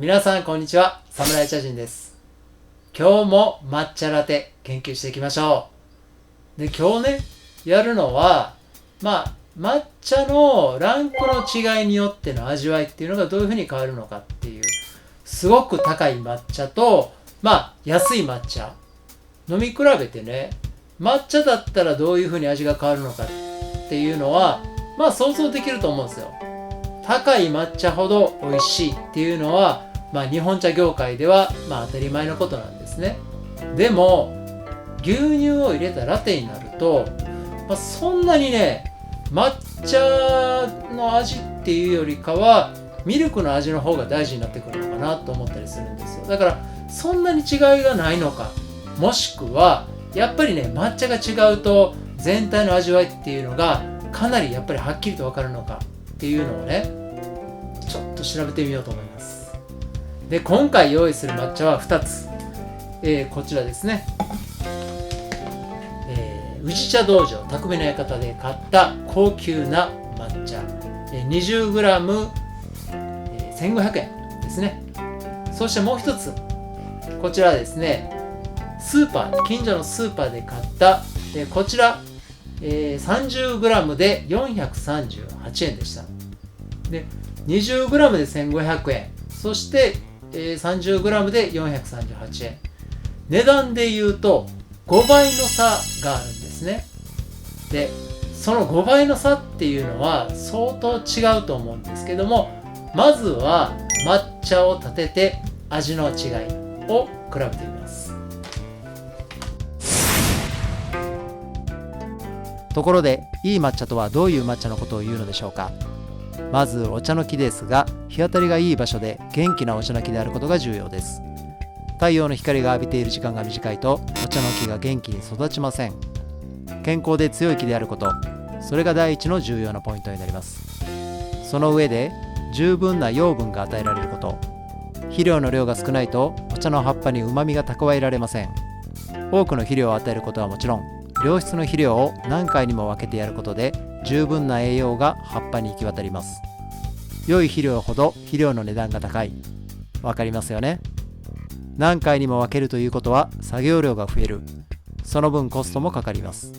皆さんこんにちは、サムライ茶人です。今日も抹茶ラテ研究していきましょう。で、今日ね、やるのは、抹茶のランクの違いによっての味わいっていうのがどういうふうに変わるのかっていう、すごく高い抹茶と、安い抹茶、飲み比べてね、抹茶だったらどういうふうに味が変わるのかっていうのは、想像できると思うんですよ。高い抹茶ほど美味しいっていうのは、日本茶業界では当たり前のことなんですね。でも牛乳を入れたラテになると、そんなにね、抹茶の味っていうよりかはミルクの味の方が大事になってくるのかなと思ったりするんですよ。だからそんなに違いがないのか、もしくはやっぱりね、抹茶が違うと全体の味わいっていうのがかなりやっぱりはっきりと分かるのかっていうのをね、ちょっと調べてみようと思います。で、今回用意する抹茶は2つ、こちらですね、宇治茶道場匠の館で買った高級な抹茶、20g、1500円ですね。そしてもう一つ、こちらですね、近所のスーパーで買った、こちら、30g で438円でした。で、20g で1500円、そして、30g で438円。値段で言うと5倍の差があるんですね。で、その5倍の差っていうのは相当違うと思うんですけども、まずは抹茶を立てて味の違いを比べてみます。ところで、いい抹茶とはどういう抹茶のことを言うのでしょうか。まずお茶の木ですが、日当たりがいい場所で元気なお茶の木であることが重要です。太陽の光が浴びている時間が短いとお茶の木が元気に育ちません。健康で強い木であること、それが第一の重要なポイントになります。その上で十分な養分が与えられること、肥料の量が少ないとお茶の葉っぱにうまみが蓄えられません。多くの肥料を与えることはもちろん、良質の肥料を何回にも分けてやることで十分な栄養が葉っぱに行き渡ります。良い肥料ほど肥料の値段が高い。わかりますよね。何回にも分けるということは作業量が増える。その分コストもかかります。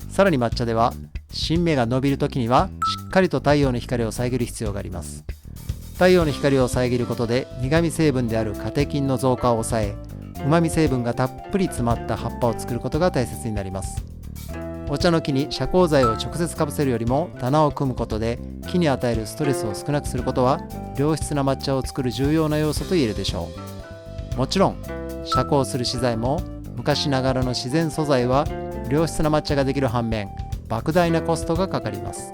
さらに抹茶では新芽が伸びるときにはしっかりと太陽の光を遮る必要があります。太陽の光を遮ることで苦味成分であるカテキンの増加を抑え、うまみ成分がたっぷり詰まった葉っぱを作ることが大切になります。お茶の木に遮光剤を直接かぶせるよりも棚を組むことで木に与えるストレスを少なくすることは良質な抹茶を作る重要な要素と言えるでしょう。もちろん遮光する資材も昔ながらの自然素材は良質な抹茶ができる反面、莫大なコストがかかります。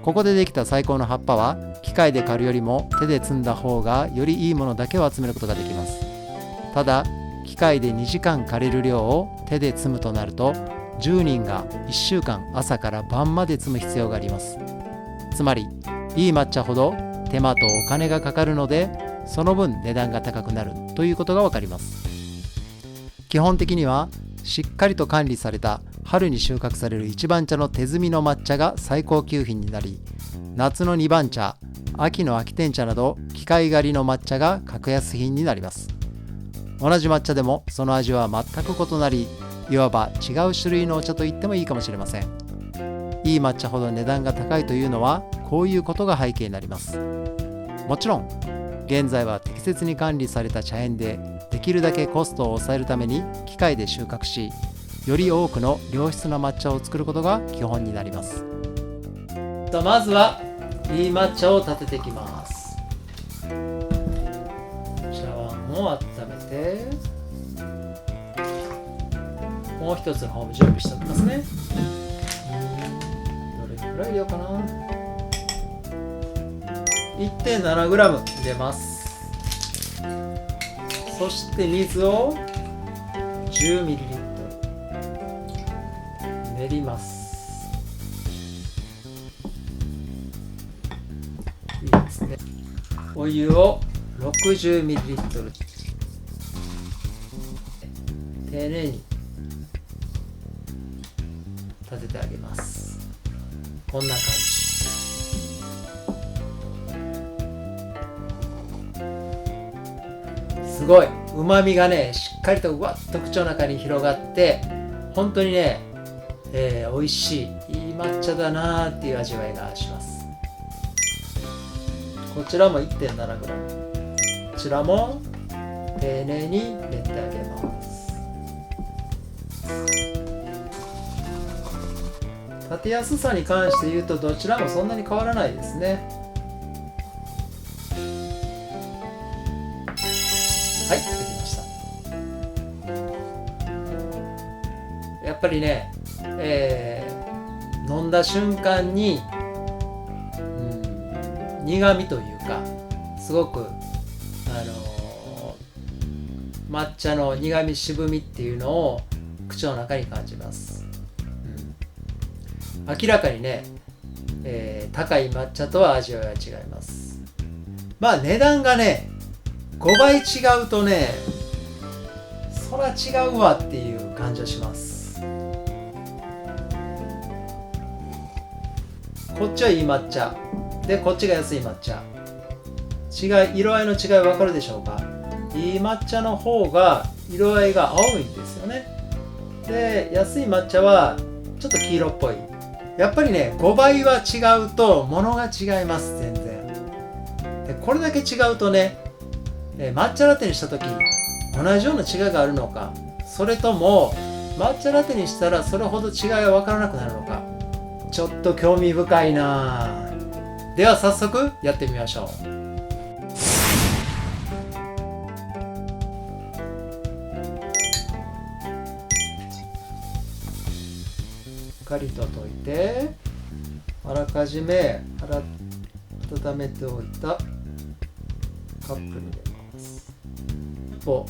ここでできた最高の葉っぱは機械で刈るよりも手で摘んだ方がよりいいものだけを集めることができます。ただ機械で2時間刈れる量を手で摘むとなると10人が1週間朝から晩まで摘む必要があります。つまりいい抹茶ほど手間とお金がかかるので、その分値段が高くなるということがわかります。基本的にはしっかりと管理された春に収穫される一番茶の手摘みの抹茶が最高級品になり、夏の二番茶、秋の秋天茶など機械狩りの抹茶が格安品になります。同じ抹茶でもその味は全く異なり、いわば違う種類のお茶と言ってもいいかもしれません。いい抹茶ほど値段が高いというのはこういうことが背景になります。もちろん現在は適切に管理された茶園でできるだけコストを抑えるために機械で収穫し、より多くの良質な抹茶を作ることが基本になります。まずはいい抹茶を立てていきます。茶碗を温めて、もう一つの方も準備しておきますね。どれくらい入れようかな。 1.7g 入れます。そして水を 10ml 練ります。いいですね。お湯を 60ml 丁寧に立ててあげます。こんな感じ。すごいうまみがねしっかりとわっと口の中に広がって、本当にね、美味しいいい抹茶だなーっていう味わいがします。こちらも 1.7g、 こちらも丁寧に練ってあげます。立てやすさに関して言うとどちらもそんなに変わらないですね。はい、できました。やっぱりね、飲んだ瞬間に、苦味というか、すごく抹茶の苦味渋みっていうのを口の中に感じます。明らかにね、高い抹茶とは味わいが違います。まあ値段がね5倍違うとね、そら違うわっていう感じがします。こっちはいい抹茶で、こっちが安い抹茶、色合いの違い分かるでしょうか。いい抹茶の方が色合いが青いんですよね。で、安い抹茶はちょっと黄色っぽい。やっぱりね5倍は違うと物が違います。全然で、これだけ違うとね、抹茶ラテにした時同じような違いがあるのか、それとも抹茶ラテにしたらそれほど違いが分からなくなるのか、ちょっと興味深いな。では早速やってみましょう。しっかりと溶いて、あらかじめ温めておいたカップに入れます。一方、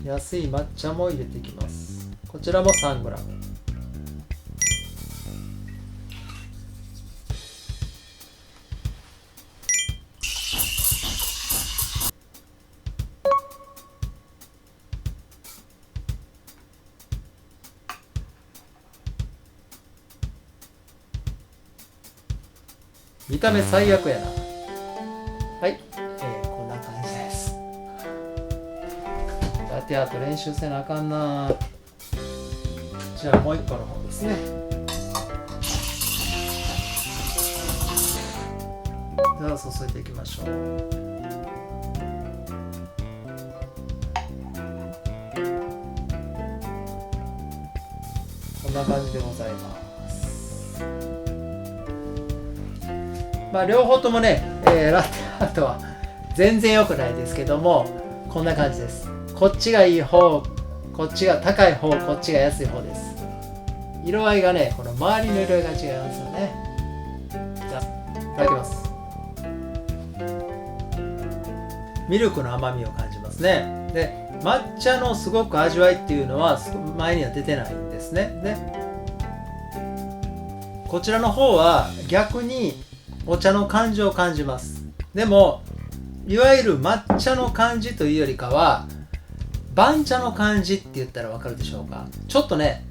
安い抹茶も入れていきます。こちらも 3g。見た目最悪やな。はい、こんな感じです。ラテアート練習せなあかんな。じゃあもう一個の方ですね。では注いでいきましょう。こんな感じでございます。まあ両方ともね、ラテアートは全然良くないですけども、こんな感じです。こっちがいい方、こっちが高い方、こっちが安い方です。色合いがね、この周りの色合いが違いますよね。じゃあいただきます。ミルクの甘みを感じますね。で、抹茶のすごく味わいっていうのは前には出てないんですね。で、こちらの方は逆にお茶の感じを感じます。でもいわゆる抹茶の感じというよりかは番茶の感じって言ったらわかるでしょうか。ちょっとね、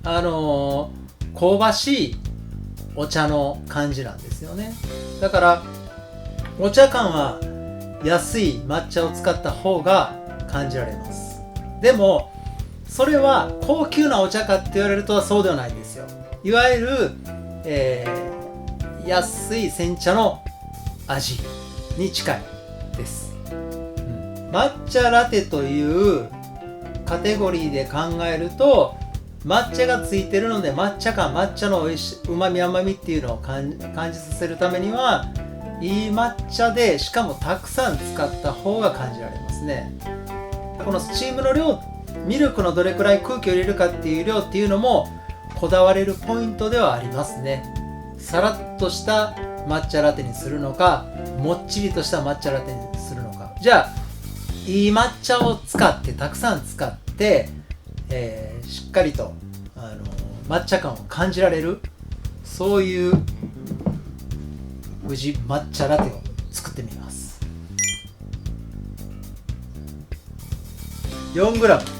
香ばしいお茶の感じなんですよね。だからお茶感は安い抹茶を使った方が感じられます。でもそれは高級なお茶かって言われるとそうではないんですよ。いわゆる、安い煎茶の味に近いです。抹茶ラテというカテゴリーで考えると、抹茶がついてるので抹茶感、抹茶のおいしいうまみ甘みっていうのを感じさせるためにはいい抹茶で、しかもたくさん使った方が感じられますね。このスチームの量、ミルクのどれくらい空気を入れるかっていう量っていうのもこだわれるポイントではありますね。さらっとした抹茶ラテにするのか、もっちりとした抹茶ラテにするのか。じゃあいい抹茶を使って、たくさん使って、しっかりと抹茶感を感じられる、そういう宇治抹茶ラテを作ってみます。 4g。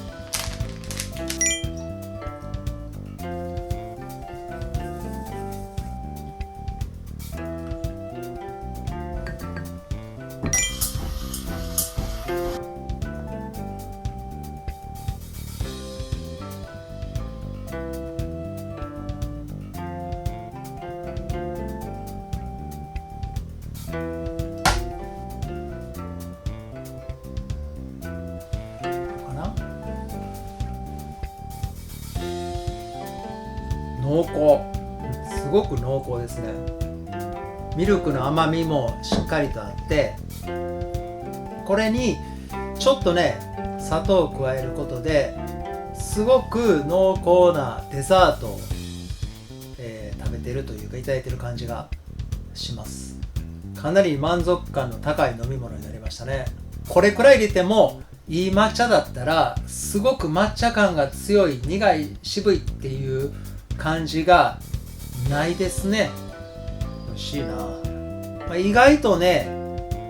濃厚、すごく濃厚ですね。ミルクの甘みもしっかりとあって、これにちょっとね砂糖を加えることですごく濃厚なデザートを、食べてるというかいただいてる感じがします。かなり満足感の高い飲み物になりましたね。これくらい入れてもいい抹茶だったらすごく抹茶感が強い、苦い、渋いっていう感じがないですね。美味しいな。意外とね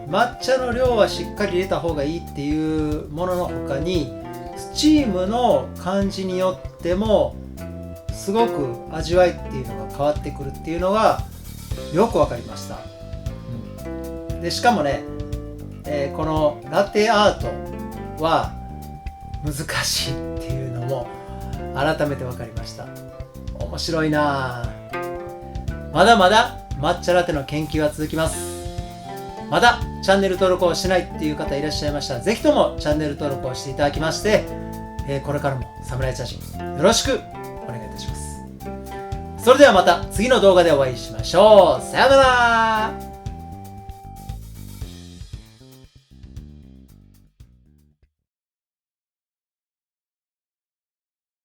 抹茶の量はしっかり入れた方がいいっていうものの他にスチームの感じによってもすごく味わいっていうのが変わってくるっていうのがよく分かりました。でしかもね、このラテアートは難しいっていうのも改めて分かりました。面白いな。まだまだ抹茶ラテの研究は続きます。まだチャンネル登録をしないっていう方いらっしゃいましたら、ぜひともチャンネル登録をしていただきまして、これからもサムライチャージよろしくお願いいたします。それではまた次の動画でお会いしましょう。さようなら。